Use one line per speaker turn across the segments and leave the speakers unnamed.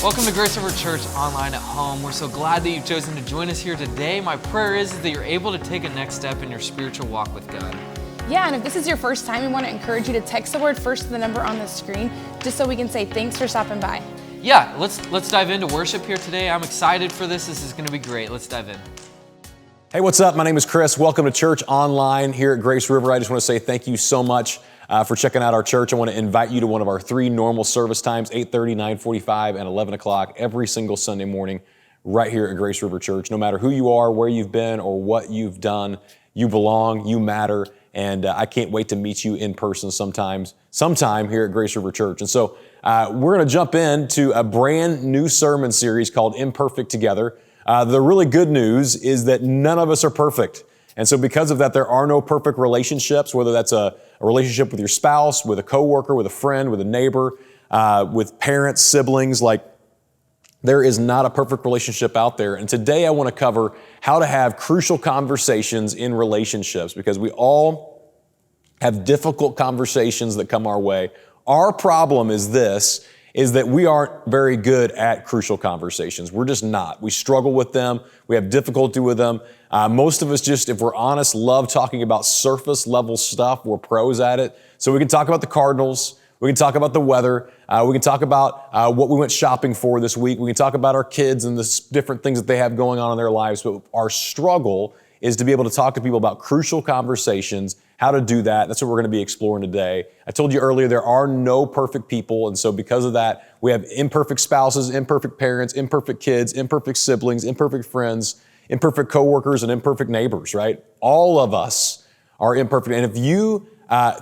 Welcome to Grace River Church Online at Home. We're so glad that you've chosen to join us here today. My prayer is that you're able to take a next step in your spiritual walk with God.
Yeah, and if this is your first time, we want to encourage you to text the word first to the number on the screen, just so we can say thanks for stopping by.
Yeah, let's dive into worship here today. I'm excited for this. This is going to be great. Let's dive in.
Hey, what's up? My name is Chris. Welcome to Church Online here at Grace River. I just want to say thank you so much for checking out our church. I want to invite you to one of our three normal service times, 8:30, 9:45, and 11 o'clock every single Sunday morning right here at Grace River Church. No matter who you are, where you've been, or what you've done, you belong, you matter, and I can't wait to meet you in person sometime here at Grace River Church. And so we're going to jump into a brand new sermon series called Imperfect Together. The really good news is that none of us are perfect. And so because of that, there are no perfect relationships, whether that's a relationship with your spouse, with a coworker, with a friend, with a neighbor, with parents, siblings. Like, there is not a perfect relationship out there. And today I want to cover how to have crucial conversations in relationships, because we all have difficult conversations that come our way. Our problem is that we aren't very good at crucial conversations. We're just not. We struggle with them. We have difficulty with them. Most of us just, if we're honest, love talking about surface level stuff. We're pros at it. So we can talk about the Cardinals. We can talk about the weather. We can talk about what we went shopping for this week. We can talk about our kids and the different things that they have going on in their lives. But our struggle is to be able to talk to people about crucial conversations, how to do that. That's what we're going to be exploring today. I told you earlier, there are no perfect people. And so because of that, we have imperfect spouses, imperfect parents, imperfect kids, imperfect siblings, imperfect friends, imperfect coworkers, and imperfect neighbors, right? All of us are imperfect. And if you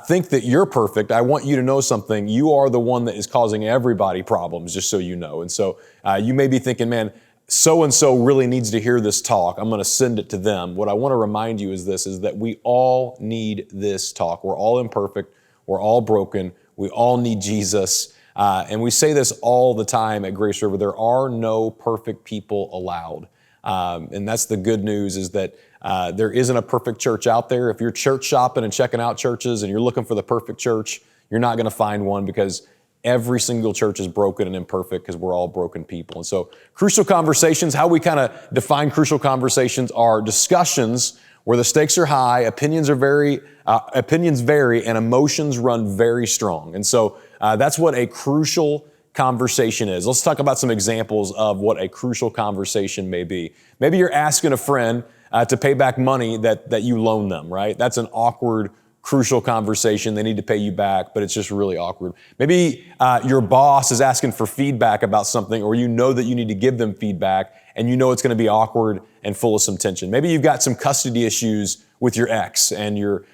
think that you're perfect, I want you to know something. You are the one that is causing everybody problems, just so you know. And so you may be thinking, man, so-and-so really needs to hear this talk. I'm going to send it to them. What I want to remind you is that we all need this talk. We're all imperfect. We're all broken. We all need Jesus. And we say this all the time at Grace River. There are no perfect people allowed. And that's the good news, is that there isn't a perfect church out there. If you're church shopping and checking out churches and you're looking for the perfect church, you're not going to find one, because every single church is broken and imperfect, because we're all broken people. And so crucial conversations, how we kind of define crucial conversations, are discussions where the stakes are high, opinions vary, and emotions run very strong. And so that's what a crucial conversation is. Let's talk about some examples of what a crucial conversation may be. Maybe you're asking a friend to pay back money that you loan them, right? That's an awkward, crucial conversation. They need to pay you back, but it's just really awkward. Maybe your boss is asking for feedback about something, or you know that you need to give them feedback, and you know it's going to be awkward and full of some tension. Maybe you've got some custody issues with your ex, and you're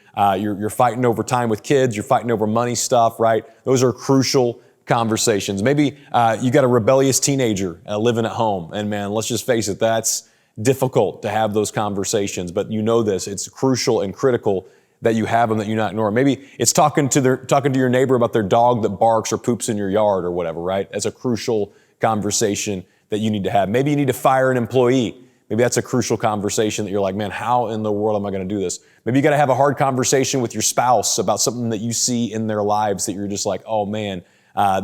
fighting over time with kids. You're fighting over money stuff, right? Those are crucial conversations. Maybe you got a rebellious teenager living at home, and man, let's just face it, that's difficult to have those conversations. But you know this; it's crucial and critical that you have them, that you not ignore. Maybe it's talking to your neighbor about their dog that barks or poops in your yard or whatever, right? That's a crucial conversation that you need to have. Maybe you need to fire an employee. Maybe that's a crucial conversation that you're like, man, how in the world am I going to do this? Maybe you got to have a hard conversation with your spouse about something that you see in their lives that you're just like, oh man,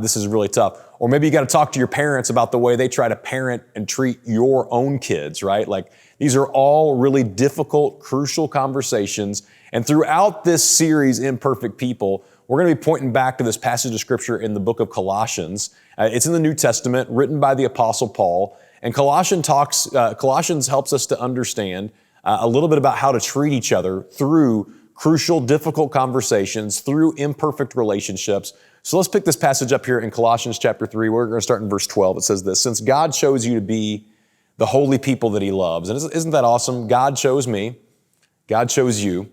this is really tough. Or maybe you got to talk to your parents about the way they try to parent and treat your own kids, right? Like, these are all really difficult, crucial conversations. And throughout this series, Imperfect People, we're going to be pointing back to this passage of Scripture in the book of Colossians. It's in the New Testament, written by the Apostle Paul. And Colossians helps us to understand a little bit about how to treat each other through crucial, difficult conversations, through imperfect relationships. So let's pick this passage up here in Colossians chapter 3. We're going to start in verse 12. It says this: "Since God chose you to be the holy people that He loves." And isn't that awesome? God chose me. God chose you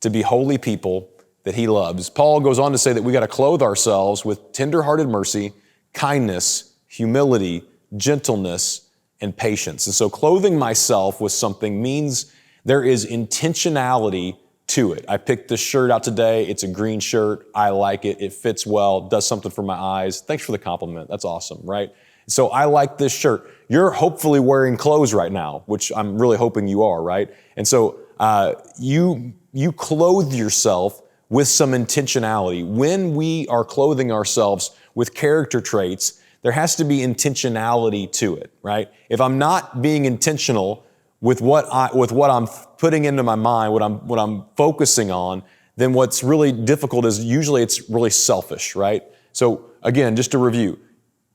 to be holy people that He loves. Paul goes on to say that we got to clothe ourselves with tender-hearted mercy, kindness, humility, gentleness, and patience. And so clothing myself with something means there is intentionality to it. I picked this shirt out today. It's a green shirt. I like it. It fits well, does something for my eyes. Thanks for the compliment. That's awesome, right? So I like this shirt. You're hopefully wearing clothes right now, which I'm really hoping you are, right? And so you clothe yourself with some intentionality. When we are clothing ourselves with character traits there has to be intentionality to it, right? If I'm not being intentional with what I'm putting into my mind, what I'm focusing on, then what's really difficult is usually it's really selfish, right? So again, just to review,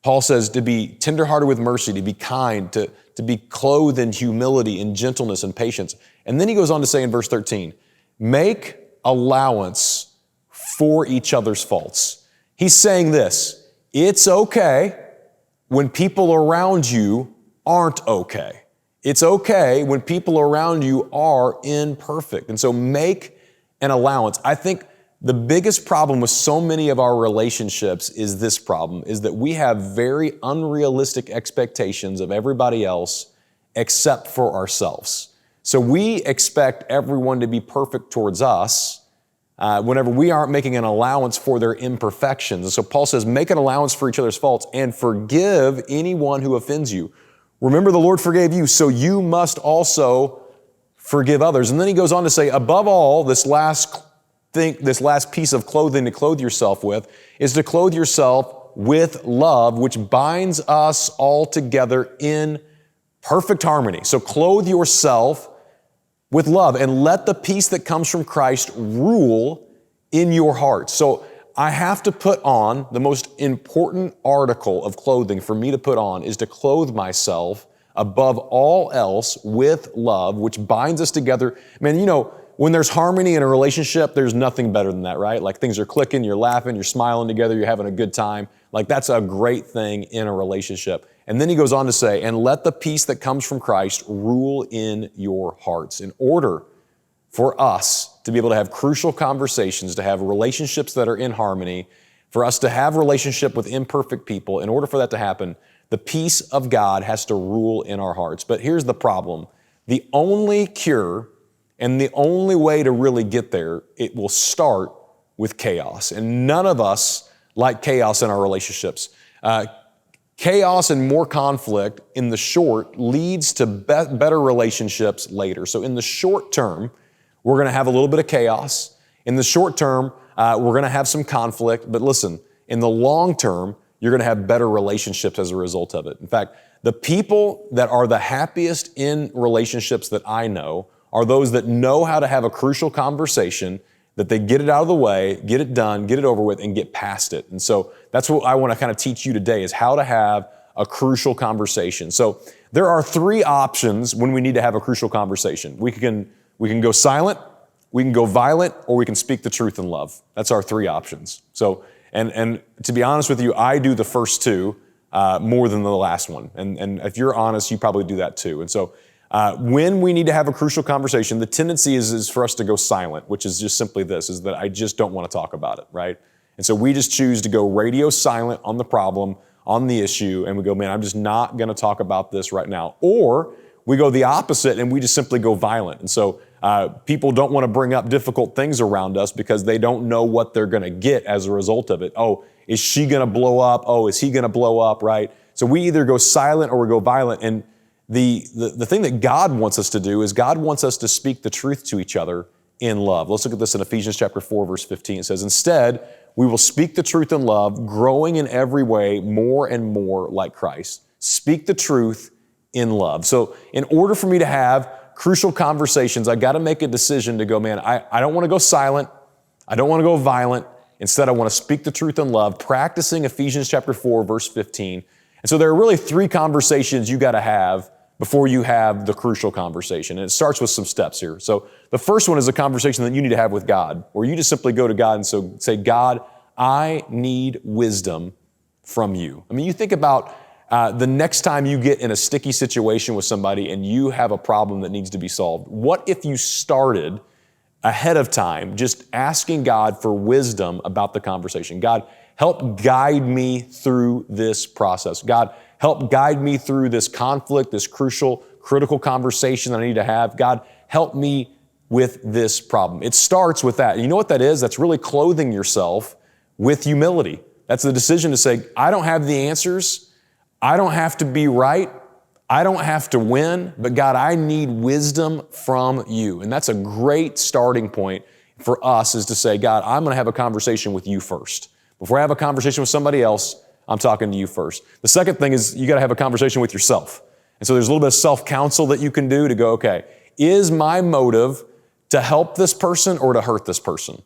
Paul says to be tenderhearted with mercy, to be kind, to be clothed in humility and gentleness and patience. And then he goes on to say in verse 13, make allowance for each other's faults. He's saying this, it's okay when people around you aren't okay. It's okay when people around you are imperfect. And so make an allowance. I think the biggest problem with so many of our relationships is this problem, is that we have very unrealistic expectations of everybody else except for ourselves. So we expect everyone to be perfect towards us whenever we aren't making an allowance for their imperfections. And so Paul says, make an allowance for each other's faults and forgive anyone who offends you. Remember, the Lord forgave you, so you must also forgive others. And then he goes on to say, above all, this last piece of clothing to clothe yourself with is to clothe yourself with love, which binds us all together in perfect harmony. So clothe yourself with love and let the peace that comes from Christ rule in your heart. So I have to put on the most important article of clothing for me to put on is to clothe myself above all else with love, which binds us together. Man, you know, when there's harmony in a relationship, there's nothing better than that, right? Like things are clicking, you're laughing, you're smiling together, you're having a good time. Like that's a great thing in a relationship. And then he goes on to say, and let the peace that comes from Christ rule in your hearts. In order for us to be able to have crucial conversations, to have relationships that are in harmony, for us to have relationship with imperfect people, in order for that to happen, the peace of God has to rule in our hearts. But here's the problem. The only cure and the only way to really get there, it will start with chaos. And none of us like chaos in our relationships. Chaos and more conflict in the short leads to better relationships later. So in the short term, we're going to have a little bit of chaos. In the short term, we're going to have some conflict. But listen, in the long term, you're going to have better relationships as a result of it. In fact, the people that are the happiest in relationships that I know are those that know how to have a crucial conversation, that they get it out of the way, get it done, get it over with, and get past it. And so that's what I want to kind of teach you today is how to have a crucial conversation. So there are three options when we need to have a crucial conversation. We can go silent, we can go violent, or we can speak the truth in love. That's our three options. So, and to be honest with you, I do the first two more than the last one. And if you're honest, you probably do that too. And so when we need to have a crucial conversation, the tendency is for us to go silent, which is just simply this, is that I just don't want to talk about it, right? And so we just choose to go radio silent on the problem, on the issue, and we go, man, I'm just not going to talk about this right now. Or we go the opposite and we just simply go violent. And so people don't want to bring up difficult things around us because they don't know what they're going to get as a result of it. Oh, is she going to blow up? Oh, is he going to blow up, right? So we either go silent or we go violent. And the thing that God wants us to do is God wants us to speak the truth to each other in love. Let's look at this in Ephesians chapter 4, verse 15. It says, instead, we will speak the truth in love, growing in every way more and more like Christ. Speak the truth in love. So in order for me to have crucial conversations, I got to make a decision to go, man, I don't want to go silent. I don't want to go violent. Instead, I want to speak the truth in love, practicing Ephesians chapter 4, verse 15. And so there are really three conversations you got to have before you have the crucial conversation. And it starts with some steps here. So the first one is a conversation that you need to have with God, where you just simply go to God and so say, God, I need wisdom from you. I mean, you think about the next time you get in a sticky situation with somebody and you have a problem that needs to be solved. What if you started ahead of time just asking God for wisdom about the conversation? God, help guide me through this process. God, help guide me through this conflict, this critical conversation that I need to have. God, help me with this problem. It starts with that. And you know what that is? That's really clothing yourself with humility. That's the decision to say, I don't have the answers. I don't have to be right. I don't have to win, but God, I need wisdom from you. And that's a great starting point for us is to say, God, I'm going to have a conversation with you first. Before I have a conversation with somebody else, I'm talking to you first. The second thing is you got to have a conversation with yourself. And so there's a little bit of self-counsel that you can do to go, okay, is my motive to help this person or to hurt this person?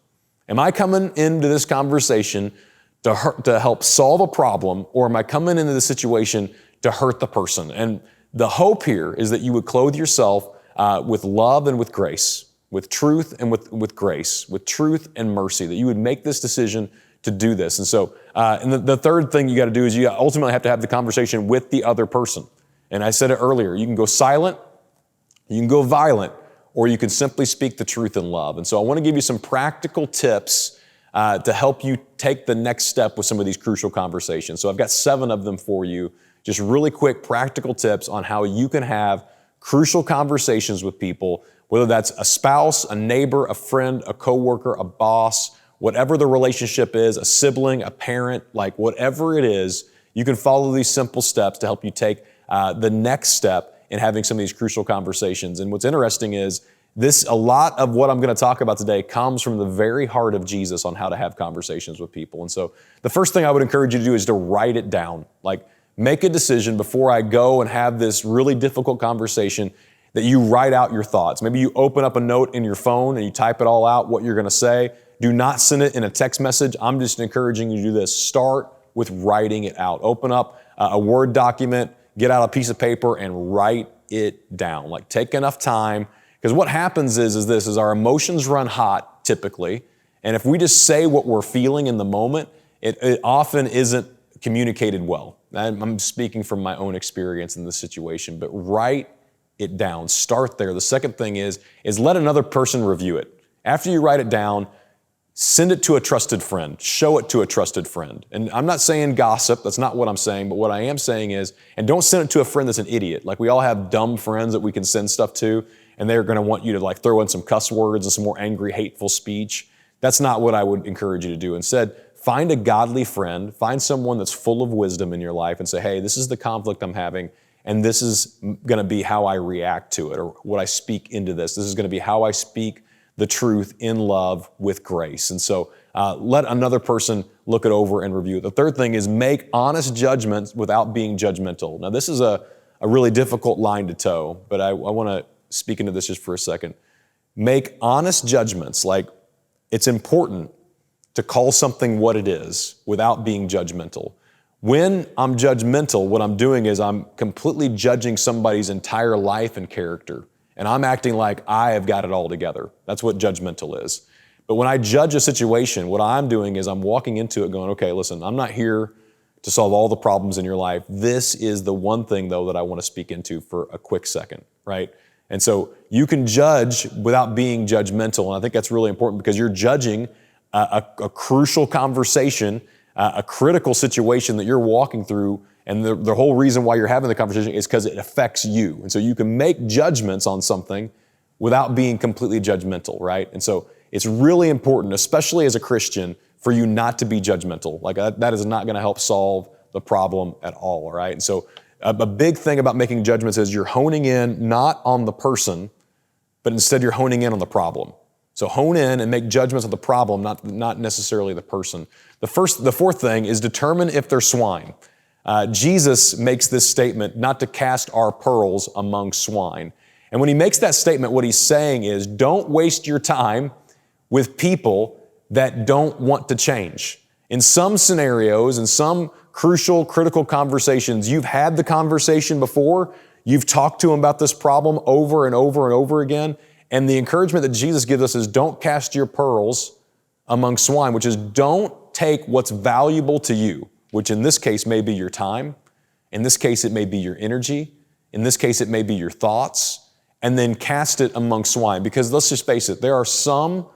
Am I coming into this conversation to help solve a problem, or am I coming into the situation to hurt the person? And the hope here is that you would clothe yourself with love and with grace, with truth and with grace, with truth and mercy, that you would make this decision to do this. And so, the third thing you got to do is you ultimately have to have the conversation with the other person. And I said it earlier, you can go silent, you can go violent, or you can simply speak the truth in love. And so I want to give you some practical tips to help you take the next step with some of these crucial conversations. So I've got 7 of them for you, just really quick practical tips on how you can have crucial conversations with people, whether that's a spouse, a neighbor, a friend, a coworker, a boss, whatever the relationship is, a sibling, a parent, like whatever it is, you can follow these simple steps to help you take the next step in having some of these crucial conversations. And what's interesting is a lot of what I'm going to talk about today comes from the very heart of Jesus on how to have conversations with people. And so the first thing I would encourage you to do is to write it down. Like, make a decision before I go and have this really difficult conversation that you write out your thoughts. Maybe you open up a note in your phone and you type it all out, what you're going to say. Do not send it in a text message. I'm just encouraging you to do this. Start with writing it out. Open up a Word document, get out a piece of paper and write it down. Like, take enough time, because what happens is our emotions run hot typically. And if we just say what we're feeling in the moment, it often isn't communicated well. I'm speaking from my own experience in this situation, but write it down. Start there. The second thing is let another person review it. After you write it down, send it to a trusted friend. Show it to a trusted friend. And I'm not saying gossip. That's not what I'm saying. But what I am saying is, and don't send it to a friend that's an idiot. Like, we all have dumb friends that we can send stuff to, and they're going to want you to like throw in some cuss words and some more angry, hateful speech. That's not what I would encourage you to do. Instead, find a godly friend, find someone that's full of wisdom in your life and say, hey, this is the conflict I'm having, and this is going to be how I react to it, or what I speak into this. This is going to be how I speak the truth in love with grace. And so let another person look it over and review it. The third thing is make honest judgments without being judgmental. Now, this is a really difficult line to toe, but I want to speak into this just for a second. Make honest judgments. Like, it's important to call something what it is without being judgmental. When I'm judgmental, what I'm doing is I'm completely judging somebody's entire life and character, and I'm acting like I have got it all together. That's what judgmental is. But when I judge a situation, what I'm doing is I'm walking into it going, okay, listen, I'm not here to solve all the problems in your life. This is the one thing, though, that I want to speak into for a quick second, right? And so you can judge without being judgmental, and I think that's really important because you're judging a crucial conversation, a critical situation that you're walking through, and the whole reason why you're having the conversation is because it affects you. And so you can make judgments on something without being completely judgmental, right? And so it's really important, especially as a Christian, for you not to be judgmental. Like, that is not going to help solve the problem at all right? And so a big thing about making judgments is you're honing in not on the person, but instead you're honing in on the problem. So hone in and make judgments on the problem, not necessarily the person. The fourth thing is determine if they're swine. Jesus makes this statement, not to cast our pearls among swine. And when he makes that statement, what he's saying is, don't waste your time with people that don't want to change. In some scenarios, in some crucial, critical conversations, you've had the conversation before, you've talked to them about this problem over and over and over again, and the encouragement that Jesus gives us is don't cast your pearls among swine, which is don't take what's valuable to you, which in this case may be your time, in this case it may be your energy, in this case it may be your thoughts, and then cast it among swine. Because let's just face it, there are some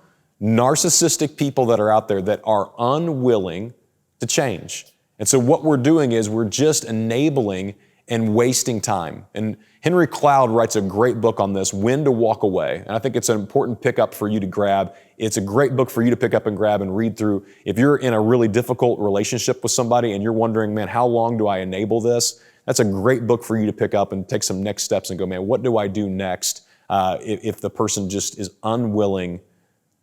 narcissistic people that are out there that are unwilling to change. And so what we're doing is we're just enabling and wasting time. And Henry Cloud writes a great book on this, When to Walk Away. And I think it's an important pickup for you to grab. It's a great book for you to pick up and grab and read through. If you're in a really difficult relationship with somebody and you're wondering, man, how long do I enable this? That's a great book for you to pick up and take some next steps and go, man, what do I do next if the person just is unwilling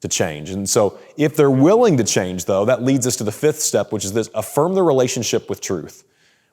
to change. And so if they're willing to change, though, that leads us to the fifth step, which is this: affirm the relationship with truth.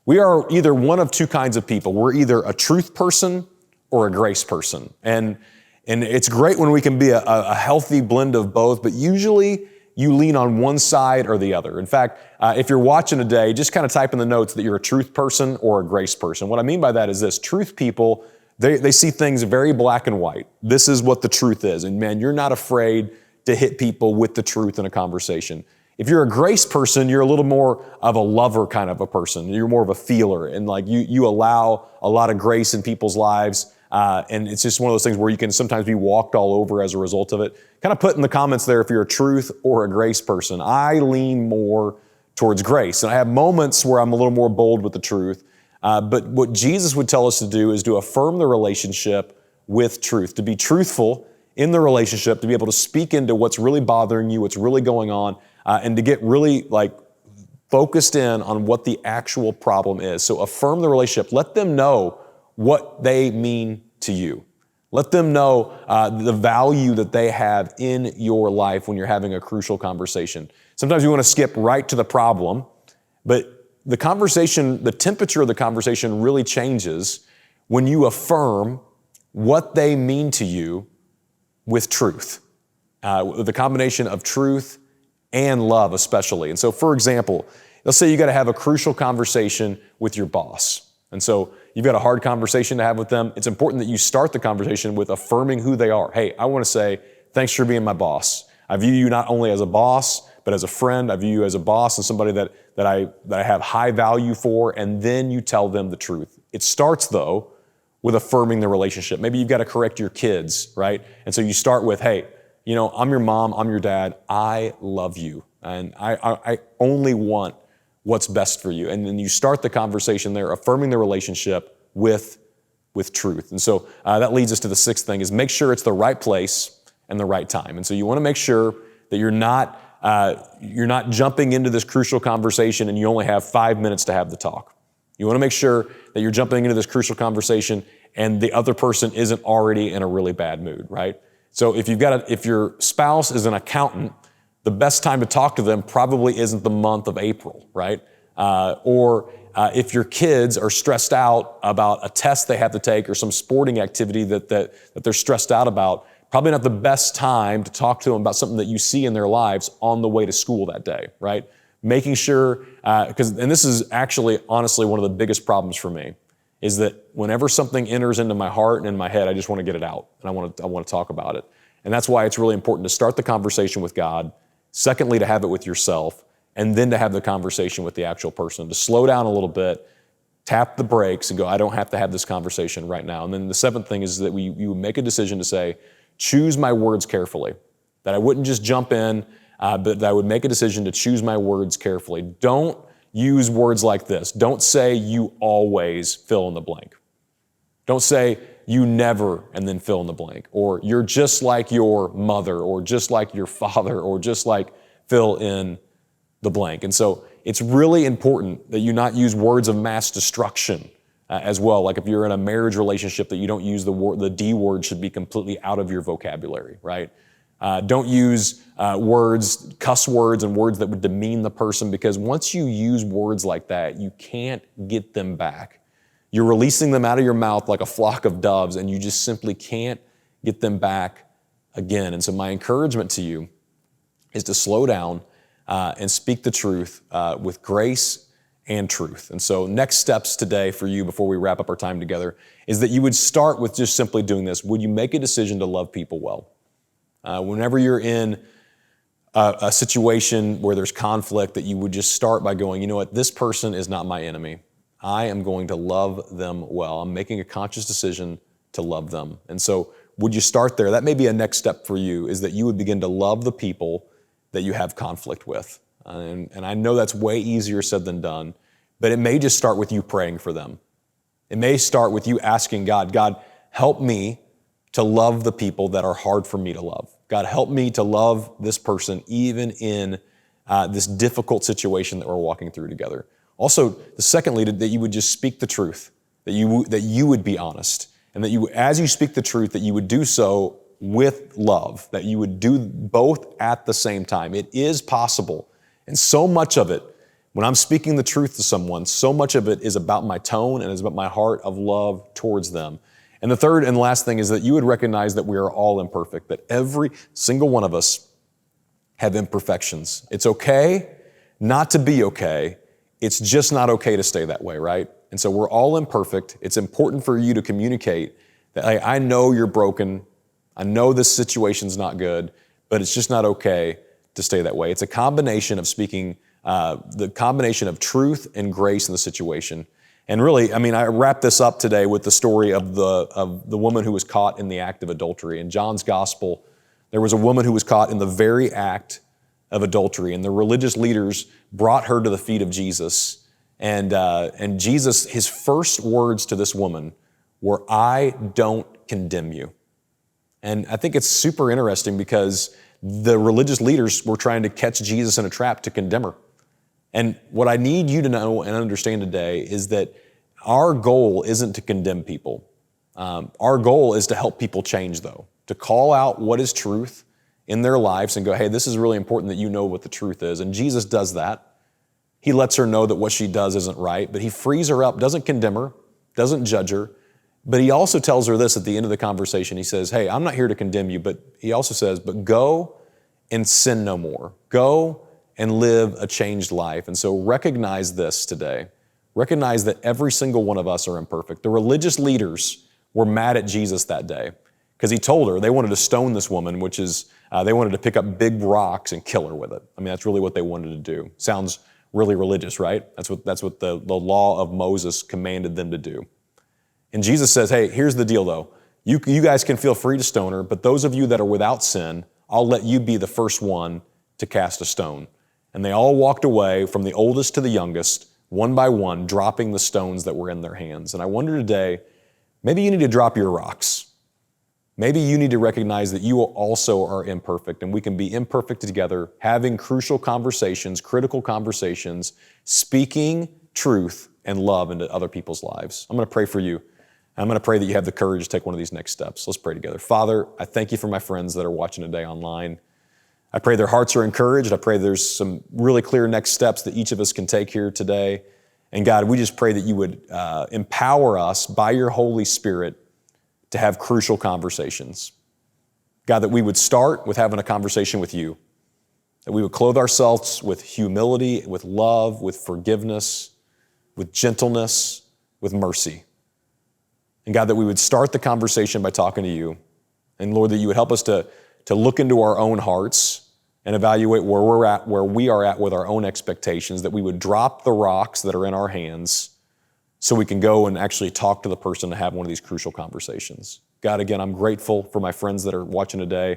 We are either one of two kinds of people. We're either a truth person or a grace person. And it's great when we can be a healthy blend of both, but usually you lean on one side or the other. In fact, if you're watching today, just kind of type in the notes that you're a truth person or a grace person. What I mean by that is this: truth people, they see things very black and white. This is what the truth is. And man, you're not afraid to hit people with the truth in a conversation. If you're a grace person, you're a little more of a lover kind of a person. You're more of a feeler, and like you allow a lot of grace in people's lives. And it's just one of those things where you can sometimes be walked all over as a result of it. Kind of put in the comments there if you're a truth or a grace person. I lean more towards grace, and I have moments where I'm a little more bold with the truth. But what Jesus would tell us to do is to affirm the relationship with truth, to be truthful in the relationship, to be able to speak into what's really bothering you, what's really going on, and to get really focused in on what the actual problem is. So affirm the relationship. Let them know what they mean to you. Let them know the value that they have in your life when you're having a crucial conversation. Sometimes we want to skip right to the problem, but the conversation, the temperature of the conversation really changes when you affirm what they mean to you with truth, the combination of truth and love especially. And so, for example, let's say you got to have a crucial conversation with your boss. And so you've got a hard conversation to have with them. It's important that you start the conversation with affirming who they are. Hey, I want to say, thanks for being my boss. I view you not only as a boss, but as a friend. I view you as a boss and somebody that I have high value for. And then you tell them the truth. It starts, though, with affirming the relationship. Maybe you've got to correct your kids, right? And so you start with, hey, I'm your mom, I'm your dad, I love you, and I only want what's best for you. And then you start the conversation there, affirming the relationship with truth. And so that leads us to the sixth thing, is make sure it's the right place and the right time. And so you want to make sure that you're not jumping into this crucial conversation and you only have 5 minutes to have the talk. You want to make sure that you're jumping into this crucial conversation and the other person isn't already in a really bad mood, right? So if your spouse is an accountant, the best time to talk to them probably isn't the month of April, right? Or if your kids are stressed out about a test they have to take or some sporting activity that they're stressed out about, probably not the best time to talk to them about something that you see in their lives on the way to school that day, right? Making sure, and this is actually, honestly, one of the biggest problems for me, is that whenever something enters into my heart and in my head, I just want to get it out, and I want to talk about it. And that's why it's really important to start the conversation with God, secondly, to have it with yourself, and then to have the conversation with the actual person, to slow down a little bit, tap the brakes and go, I don't have to have this conversation right now. And then the seventh thing is that you make a decision to say, choose my words carefully, that I wouldn't just jump in, but that I would make a decision to choose my words carefully. Don't use words like this. Don't say you always fill in the blank. Don't say you never and then fill in the blank, or you're just like your mother, or just like your father, or just like fill in the blank. And so it's really important that you not use words of mass destruction as well. Like if you're in a marriage relationship, that you don't use the D word should be completely out of your vocabulary, right? Don't use cuss words and words that would demean the person, because once you use words like that, you can't get them back. You're releasing them out of your mouth like a flock of doves, and you just simply can't get them back again. And so my encouragement to you is to slow down and speak the truth with grace and truth. And so next steps today for you before we wrap up our time together is that you would start with just simply doing this. Would you make a decision to love people well? Whenever you're in a situation where there's conflict, that you would just start by going, you know what, this person is not my enemy. I am going to love them well. I'm making a conscious decision to love them. And so would you start there? That may be a next step for you, is that you would begin to love the people that you have conflict with. And I know that's way easier said than done, but it may just start with you praying for them. It may start with you asking God, help me to love the people that are hard for me to love. God, help me to love this person even in this difficult situation that we're walking through together. Also, secondly, that you would just speak the truth, that you would be honest, and that as you speak the truth, that you would do so with love, that you would do both at the same time. It is possible. And so much of it, when I'm speaking the truth to someone, so much of it is about my tone and is about my heart of love towards them. And the third and last thing is that you would recognize that we are all imperfect, that every single one of us have imperfections. It's okay not to be okay. It's just not okay to stay that way, right? And so we're all imperfect. It's important for you to communicate that, hey, I know you're broken. I know this situation's not good, but it's just not okay to stay that way. It's a combination of speaking, the combination of truth and grace in the situation. And really, I wrap this up today with the story of the woman who was caught in the act of adultery. In John's gospel, there was a woman who was caught in the very act of adultery, and the religious leaders brought her to the feet of Jesus. And Jesus, his first words to this woman were, "I don't condemn you." And I think it's super interesting because the religious leaders were trying to catch Jesus in a trap to condemn her. And what I need you to know and understand today is that our goal isn't to condemn people. Our goal is to help people change, though, to call out what is truth in their lives and go, hey, this is really important that you know what the truth is. And Jesus does that. He lets her know that what she does isn't right, but he frees her up, doesn't condemn her, doesn't judge her. But he also tells her this at the end of the conversation. He says, hey, I'm not here to condemn you, but he also says, but go and sin no more. Go and live a changed life. And so recognize this today. Recognize that every single one of us are imperfect. The religious leaders were mad at Jesus that day because he told her they wanted to stone this woman, which is they wanted to pick up big rocks and kill her with it. That's really what they wanted to do. Sounds really religious, right? That's what the law of Moses commanded them to do. And Jesus says, hey, here's the deal though. You guys can feel free to stone her, but those of you that are without sin, I'll let you be the first one to cast a stone. And they all walked away from the oldest to the youngest, one by one, dropping the stones that were in their hands. And I wonder today, maybe you need to drop your rocks. Maybe you need to recognize that you also are imperfect, and we can be imperfect together, having crucial conversations, critical conversations, speaking truth and love into other people's lives. I'm going to pray for you. I'm going to pray that you have the courage to take one of these next steps. Let's pray together. Father, I thank you for my friends that are watching today online. I pray their hearts are encouraged. I pray there's some really clear next steps that each of us can take here today. And God, we just pray that you would empower us by your Holy Spirit to have crucial conversations. God, that we would start with having a conversation with you, that we would clothe ourselves with humility, with love, with forgiveness, with gentleness, with mercy. And God, that we would start the conversation by talking to you. And Lord, that you would help us to look into our own hearts and evaluate where we are at with our own expectations, that we would drop the rocks that are in our hands so we can go and actually talk to the person and have one of these crucial conversations. God, again, I'm grateful for my friends that are watching today.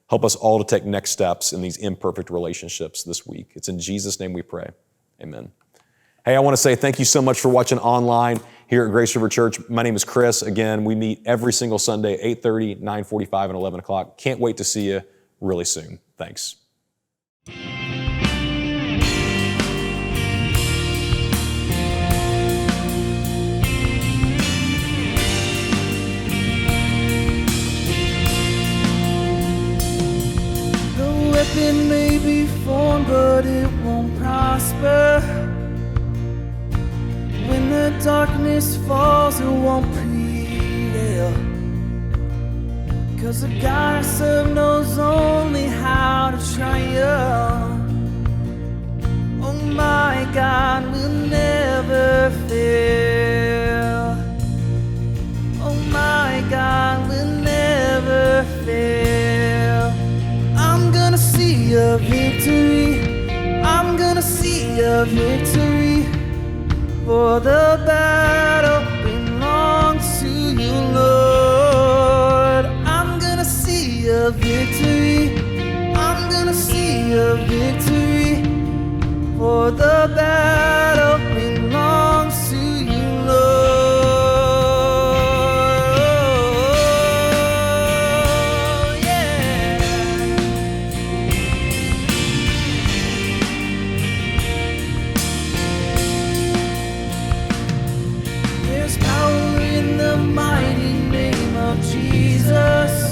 Help us all to take next steps in these imperfect relationships this week. It's in Jesus' name we pray. Amen. Hey, I want to say thank you so much for watching online here at Grace River Church. My name is Chris. Again, we meet every single Sunday, 8:30, 9:45, and 11 o'clock. Can't wait to see you really soon. Thanks.
The weapon may be formed, but it won't prosper. When the darkness falls, it won't prevail. 'Cause the God I serve knows only how to triumph. Oh, my God will never fail. Oh, my God will never fail. I'm gonna see a victory. I'm gonna see a victory. For the battle belongs to you, Lord. I'm gonna see a victory. I'm gonna see a victory. For the battle belongs to you, Lord. Yeah. There's power in the mighty name of Jesus.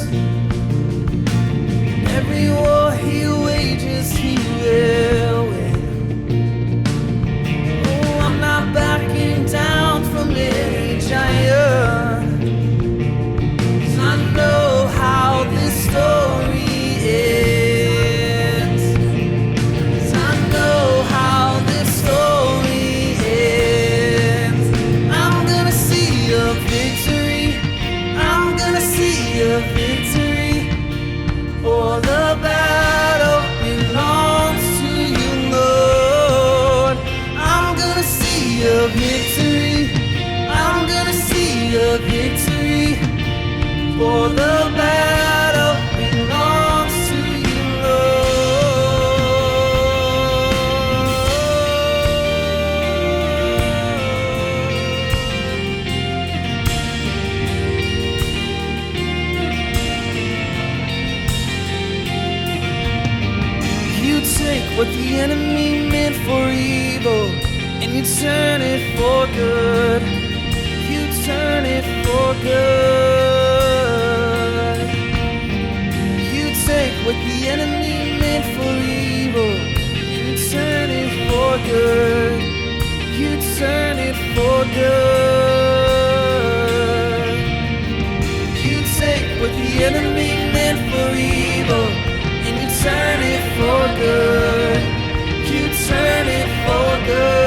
every war he wages, he will win. Oh, I'm not backing down from any giant. 'Cause I know how this story ends. 'Cause I know how this story ends. I'm gonna see a victory. I'm gonna see a victory. For the battle belongs to you, Lord. I'm gonna see a victory. I'm gonna see a victory. For the battle belongs to you, Lord. You take what the enemy meant for evil and you turn it for good. You turn it for good. You take what the enemy meant for evil and you turn it for good. You turn it for good. You take what the enemy meant for evil and you turn it for good. You turn it for good.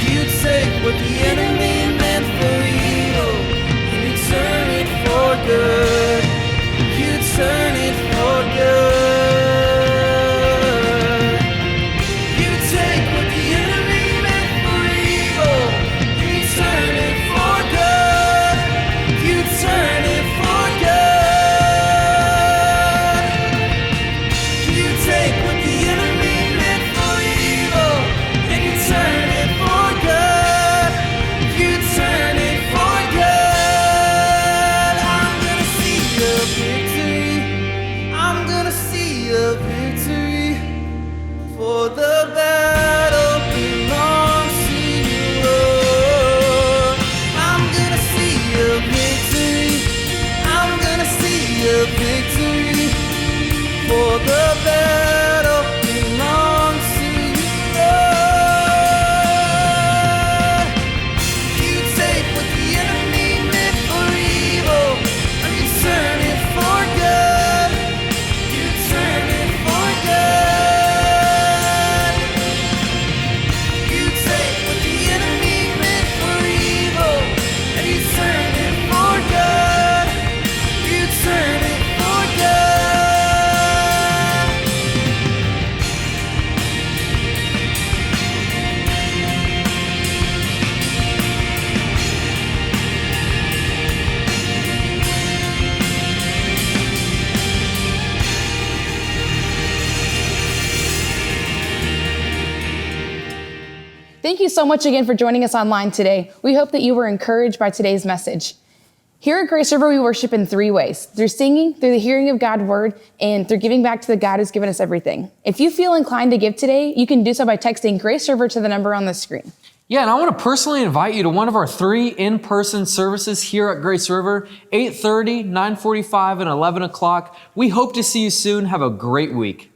You take what the enemy meant for evil and you turn it for good. You turn it for good. You take what the enemy meant for evil and you turn it for good. You turn it for good. You take what the enemy meant for evil and you turn it for good. You turn it for good. I'm gonna see a victory. I'm gonna see a victory. For the battle belongs to you, Lord. I'm gonna see a victory. I'm gonna see a victory. For the battle belongs to you, Lord. You take what the enemy meant for evil and you turn it for good. You turn it for good. You take what the enemy meant for evil and you turn it for good. You turn it for good.
Thank you so much again for joining us online today. We hope that you were encouraged by today's message. Here at Grace River, we worship in three ways: through singing, through the hearing of God's word, and through giving back to the God who's given us everything. If you feel inclined to give today, you can do so by texting Grace River to the number on the screen.
Yeah, and I want to personally invite you to one of our 3 in-person services here at Grace River, 8:30, 9:45, and 11 o'clock. We hope to see you soon. Have a great week.